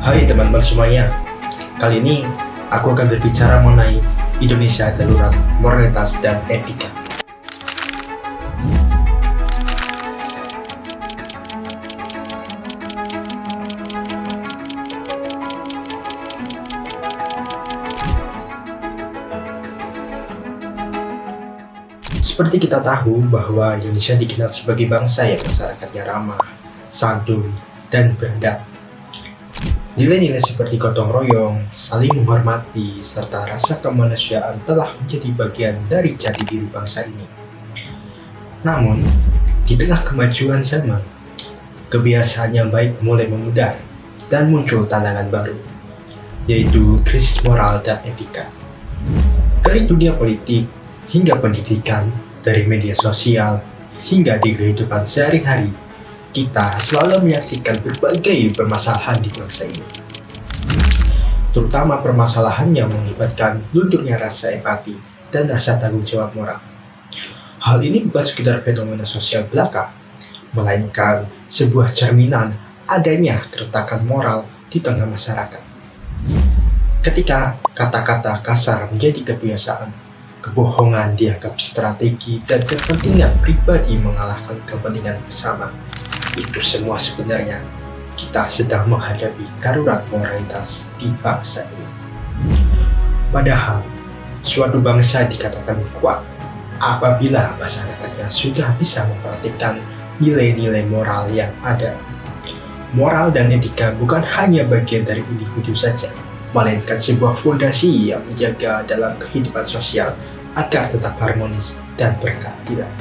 Hai teman-teman semuanya, kali ini aku akan berbicara mengenai Indonesia darurat moralitas dan etika. Seperti kita tahu bahwa Indonesia dikenal sebagai bangsa yang masyarakatnya ramah, santun, dan beradab. Nilai-nilai seperti gotong royong, saling menghormati, serta rasa kemanusiaan telah menjadi bagian dari jati diri bangsa ini. Namun, di tengah kemajuan zaman, kebiasaan yang baik mulai memudar dan muncul tantangan baru, yaitu krisis moral dan etika. Dari dunia politik hingga pendidikan, dari media sosial hingga di kehidupan sehari-hari, kita selalu menyaksikan berbagai permasalahan di bangsa ini. Terutama permasalahan yang mengakibatkan lunturnya rasa empati dan rasa tanggung jawab moral. Hal ini bukan sekedar fenomena sosial belaka, melainkan sebuah cerminan adanya keretakan moral di tengah masyarakat. Ketika kata-kata kasar menjadi kebiasaan, kebohongan dianggap strategi, dan kepentingan pribadi mengalahkan kepentingan bersama, itu semua sebenarnya kita sedang menghadapi darurat moralitas di bangsa ini. Padahal, suatu bangsa dikatakan kuat apabila masyarakatnya sudah bisa memperhatikan nilai-nilai moral yang ada. Moral dan etika bukan hanya bagian dari individu saja, melainkan sebuah fondasi yang menjaga dalam kehidupan sosial agar tetap harmonis dan berkeadilan.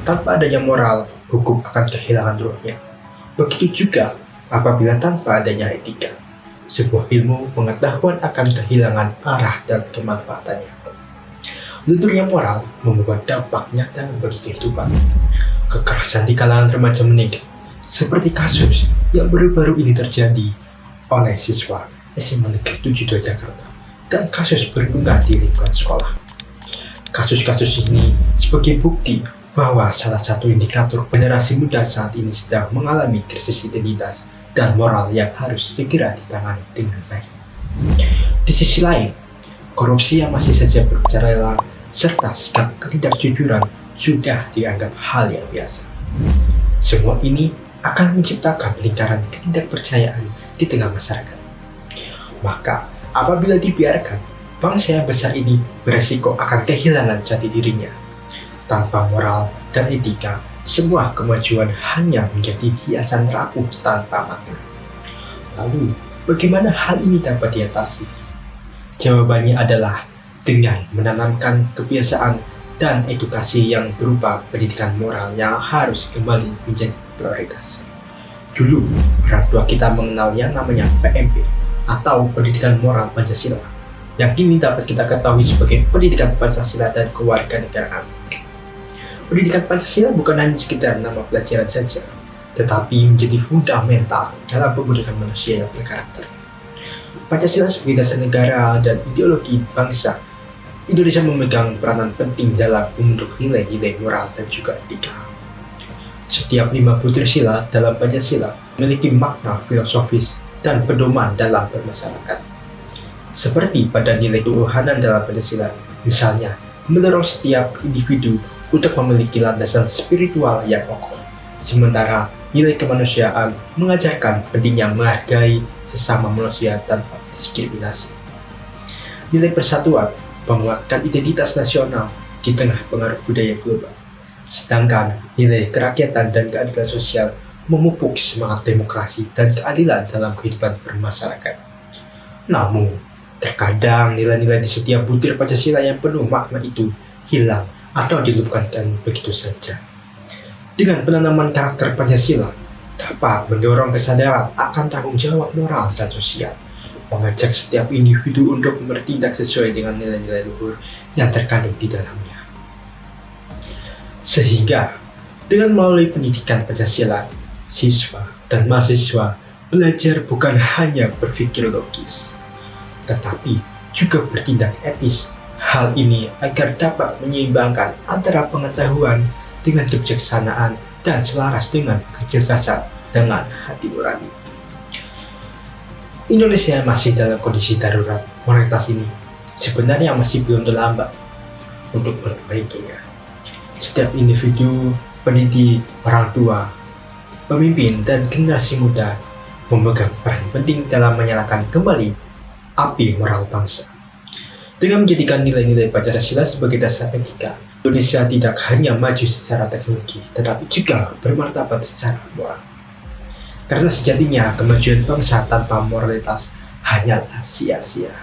Tanpa adanya moral, hukum akan kehilangan ruhnya. Begitu juga apabila tanpa adanya etika, sebuah ilmu pengetahuan akan kehilangan arah dan kemanfaatannya. Lunturnya moral membuat dampak nyata bagi kehidupan. Kekerasan di kalangan remaja meningkat, seperti kasus yang baru-baru ini terjadi oleh siswa SMA Negeri 72 Jakarta, dan kasus berulang di lingkungan sekolah. Kasus-kasus ini sebagai bukti bahwa salah satu indikator generasi muda saat ini sedang mengalami krisis identitas dan moral yang harus segera ditangani dengan baik. Di sisi lain, korupsi yang masih saja berjalan serta sikap ketidakjujuran sudah dianggap hal yang biasa. Semua ini akan menciptakan lingkaran ketidakpercayaan di tengah masyarakat. Maka, apabila dibiarkan, bangsa yang besar ini beresiko akan kehilangan jati dirinya. Tanpa moral dan etika, semua kemajuan hanya menjadi hiasan rapuh tanpa makna. Lalu, bagaimana hal ini dapat diatasi? Jawabannya adalah dengan menanamkan kebiasaan dan edukasi yang berupa pendidikan moral yang harus kembali menjadi prioritas. Dulu, orang tua kita mengenal yang namanya PMP, atau Pendidikan Moral Pancasila, yang kini dapat kita ketahui sebagai Pendidikan Pancasila dan Kewarganegaraan. Pendidikan Pancasila bukan hanya sekedar nama pelajaran saja, tetapi menjadi fundamental dalam pembentukan manusia yang berkarakter. Pancasila sebagai dasar negara dan ideologi bangsa, Indonesia memegang peranan penting dalam membentuk nilai-nilai moral dan juga etika. Setiap 5 butir sila dalam Pancasila memiliki makna filosofis dan pedoman dalam bermasyarakat. Seperti pada nilai ketuhanan dalam Pancasila, misalnya, mendorong setiap individu untuk memiliki landasan spiritual yang kokoh. Sementara nilai kemanusiaan mengajarkan pentingnya menghargai sesama manusia tanpa diskriminasi. Nilai persatuan menguatkan identitas nasional di tengah pengaruh budaya global. Sedangkan nilai kerakyatan dan keadilan sosial memupuk semangat demokrasi dan keadilan dalam kehidupan bermasyarakat. Namun, terkadang nilai-nilai di setiap butir Pancasila yang penuh makna itu hilang atau diluputkan begitu saja. Dengan penanaman karakter Pancasila dapat mendorong kesadaran akan tanggung jawab moral dan sosial, mengajak setiap individu untuk bertindak sesuai dengan nilai-nilai luhur yang terkandung di dalamnya. Sehingga, dengan melalui pendidikan Pancasila, siswa dan mahasiswa belajar bukan hanya berpikir logis, tetapi juga bertindak etis. Hal ini agar dapat menyeimbangkan antara pengetahuan dengan kebijaksanaan dan selaras dengan kecerdasan dengan hati nurani. Indonesia masih dalam kondisi darurat moralitas ini sebenarnya masih belum terlambat untuk memperbaikinya. Setiap individu, pendidik, orang tua, pemimpin, dan generasi muda memegang peran penting dalam menyalakan kembali api moral bangsa. Dengan menjadikan nilai-nilai Pancasila sebagai dasar etika, Indonesia tidak hanya maju secara teknologi, tetapi juga bermartabat secara moral. Karena sejatinya kemajuan bangsa tanpa moralitas hanyalah sia-sia.